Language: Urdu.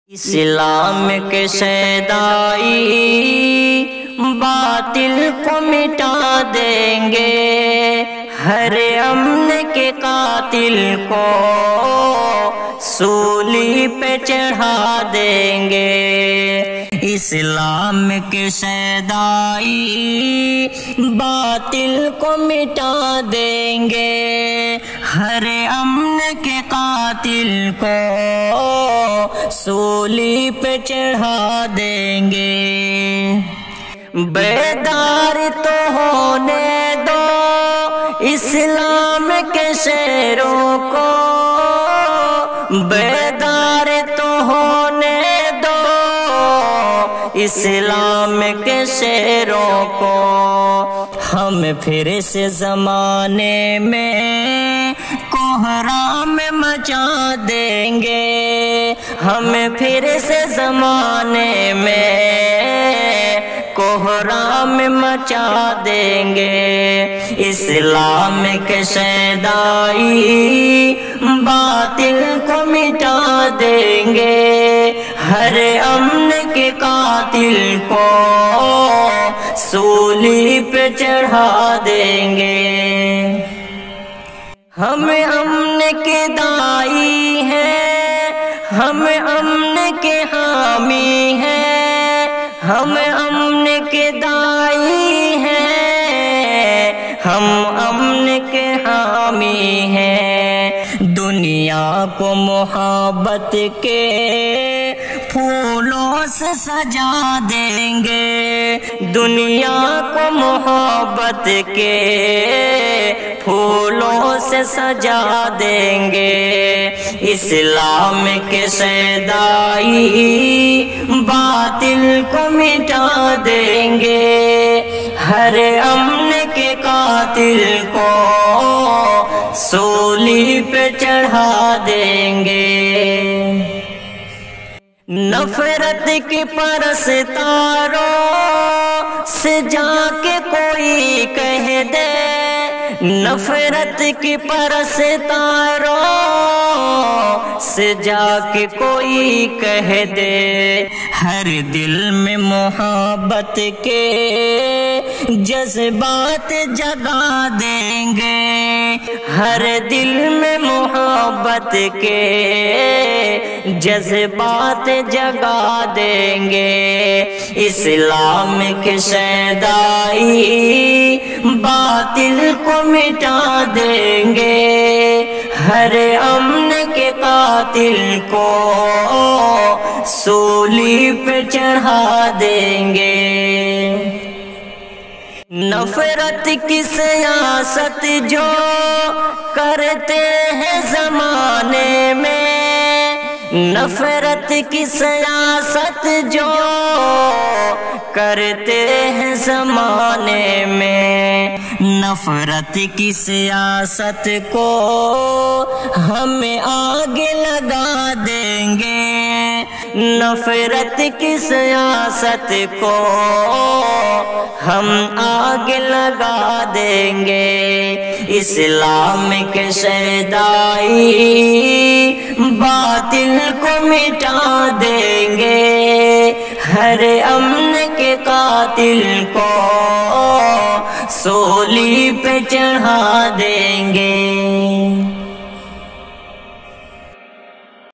اسلام کے شیدائی باطل کو مٹا دیں گے، ہر امن کے قاتل کو سولی پہ چڑھا دیں گے۔ اسلام کے شیدائی باطل کو مٹا دیں گے، ہر امن کے قاتل کو سولی پہ چڑھا دیں گے۔ بیدار تو ہونے دو اسلام کے شیروں کو، بیدار تو ہونے دو اسلام کے شیروں کو۔ ہم پھر سے زمانے میں کوہرام مچا دیں گے، ہم پھر سے زمانے میں کوہرام مچا دیں گے۔ اسلام کے شیدائی باطل کو مٹا دیں گے، ہر امن کے قاتل کو سولی پہ چڑھا دیں گے۔ ہم امن کے دائی ہیں، ہم امن کے حامی ہیں، ہم امن کے دائی ہیں، ہم امن کے حامی ہیں۔ دنیا کو محبت کے پھولوں سے سجا دیں گے، دنیا کو محبت کے پھولوں سے سجا دیں گے۔ اسلام کے شیدائی باطل کو مٹا دیں گے، ہر امن کے قاتل کو سولی پہ چڑھا دیں گے۔ نفرت کی پرستاروں سے جا کے کوئی کہہ دے، نفرت کی پرستاروں سے جا کے کوئی کہہ دے، ہر دل میں محبت کے جذبات جگا دیں گے، ہر دل میں محبت کے جذبات جگا دیں گے۔ اسلام کے شیدائی باطل کو مٹا دیں گے، ہر امن کے قاتل کو سولی پہ چڑھا دیں گے۔ نفرت کی سیاست جو کرتے ہیں زمانے میں، نفرت کی سیاست جو کرتے ہیں زمانے میں، نفرت کی سیاست کو ہم آگ لگا دیں گے، نفرت کی سیاست کو ہم آگ لگا دیں گے۔ اسلام کے شیدائی باطل کو مٹا دیں گے، ہر امن کے قاتل کو سولی پہ چڑھا دیں گے۔